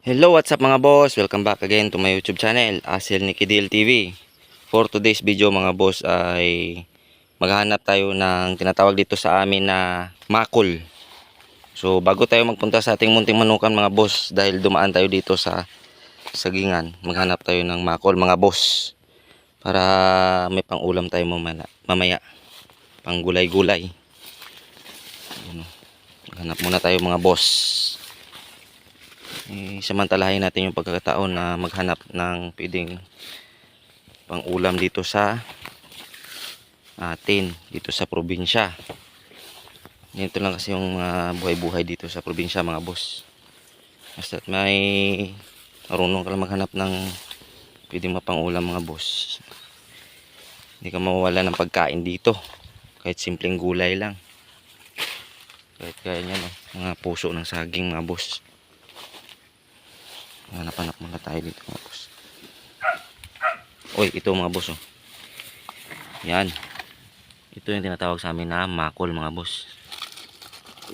Hello, what's up mga boss? Welcome back again to my YouTube channel, Asil Nikidil TV. For today's video mga boss ay maghahanap tayo ng tinatawag dito sa amin na makul. So bago tayo magpunta sa ating munting manukan mga boss, dahil dumaan tayo dito sa sagingan, maghanap tayo ng makul mga boss. Para may pang ulam tayo mamaya. Pang gulay-gulay. Maghanap muna tayo mga boss. Samantalahin natin yung pagkakataon na maghanap ng pwedeng pang ulam dito sa atin, dito sa probinsya. Ganito lang kasi yung buhay-buhay dito sa probinsya mga boss. Basta may marunong ka lang maghanap ng pwedeng mapang ulam mga boss, hindi ka mawawala ng pagkain dito. Kahit simpleng gulay lang, kahit kaya nyan, mga puso ng saging mga boss. Hanap-hanap muna tayo dito mga boss. Oy, ito mga boss, oh. Yan. Ito yung tinatawag sa amin na makul mga boss.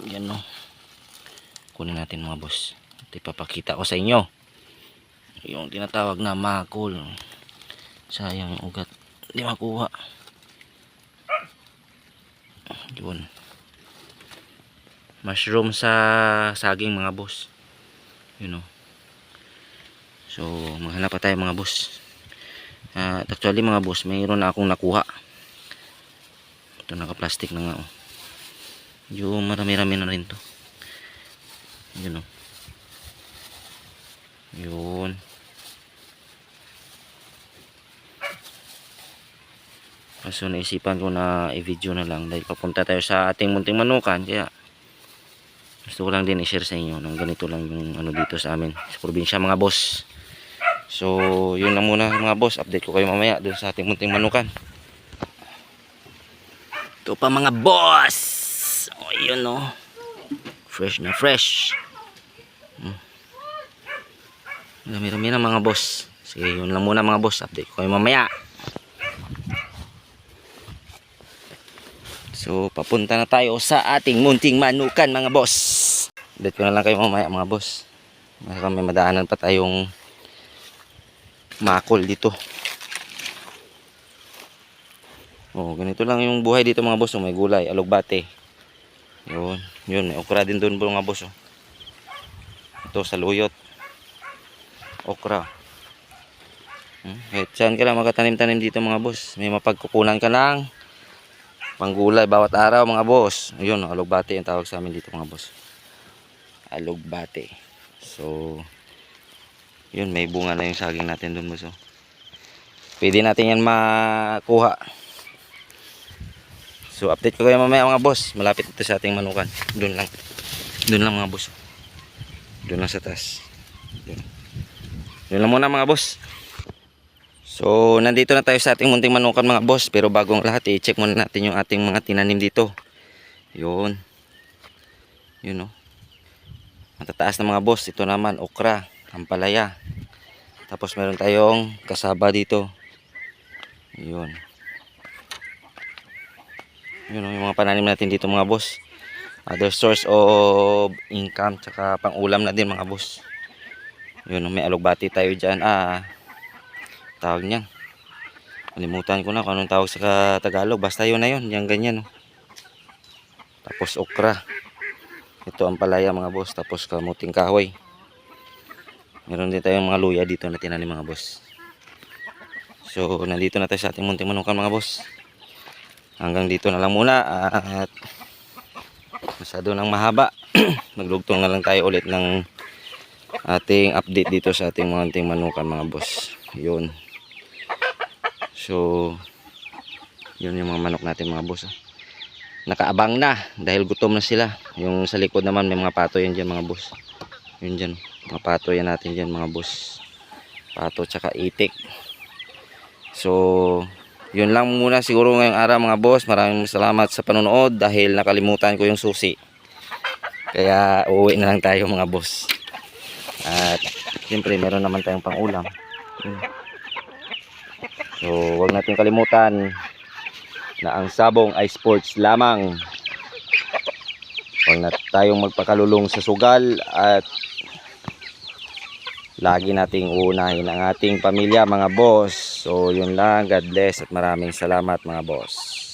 Yan, no. Kunin natin mga boss. Ito ipapakita ko sa inyo. Yung tinatawag na makul. Sayang yung ugat. Hindi makuha. Yun. Mushroom sa saging mga boss. Yun, no. So maghanap pa tayo mga boss. Actually mga boss, mayroon na akong nakuha. Ito naka-plastic na nga, oh. Yung marami-rami na rin to. Yun, oh. Yun. Kaso naisipan ko na i-video na lang dahil papunta tayo sa ating munting manukan, kaya gusto ko lang din i-share sa inyo nang ganito lang yung ano dito sa amin sa probinsya mga boss. So yun lang muna mga boss, update ko kayo mamaya doon sa ating munting manukan. Ito pa mga boss. Oh, yun, oh. Fresh na fresh. Dami-dami na mga boss. Sige, yun lang muna mga boss, update ko kayo mamaya. So papunta na tayo sa ating munting manukan mga boss. Update ko na lang kayo mamaya mga boss. May madaanan pa tayong makul dito. Oh, ganito lang yung buhay dito mga boss. Oh, may gulay, alugbate. Yun, yun, may okra din doon mga boss, oh. Ito saluyot. Okra. Kahit saan ka lang magkatanim-tanim dito mga boss, may mapagkukunan ka ng panggulay bawat araw mga boss. Ayun, alugbate yung tawag sa amin dito mga boss. Alugbate. So yun, may bunga na yung saging natin doon boss, oh. Pwede natin yan makuha. So update ko kayo mamaya mga boss. Malapit ito sa ating manukan. Doon lang. Doon lang mga boss. Doon lang sa taas. Doon lang muna mga boss. So nandito na tayo sa ating munting manukan mga boss. Pero bago ang lahat, i-check muna natin yung ating mga tinanim dito. Yun. Yun, oh. Matataas na mga boss. Ito naman okra, ampalaya. Tapos meron tayong kasaba dito. Yun. Yun, yung mga pananim natin dito mga boss. Other source of income, tsaka pang ulam na din mga boss. Yun, may alugbati tayo dyan. Tawag niyan, kalimutan ko na kung anong tawag sa Tagalog. Basta yun na yun, yung ganyan, oh. Tapos okra. Ito ang palaya mga boss. Tapos kamuting kahoy. Meron din tayong mga luya dito na tinanim mga boss. So nandito na tayo sa ating munting manukan mga boss. Hanggang dito na lang muna at masyado nang mahaba. Maglugtong na lang tayo ulit ng ating update dito sa ating munting manukan mga boss. Yun. So yun yung mga manok natin mga boss, oh. Nakaabang na dahil gutom na sila. Yung sa likod naman may mga pato yan dyan mga boss. Yun dyan, mga pato yan natin dyan mga boss. Pato tsaka itik. So yun lang muna siguro ngayong araw mga boss. Maraming salamat sa panonood dahil nakalimutan ko yung susi. Kaya uuwi na lang tayo mga boss. At siyempre meron naman tayong pang ulam. So huwag natin kalimutan na ang sabong ay sports lamang. Huwag na tayong magpakalulong sa sugal at lagi nating uunahin ang ating pamilya mga boss. So yun lang, God bless at maraming salamat mga boss.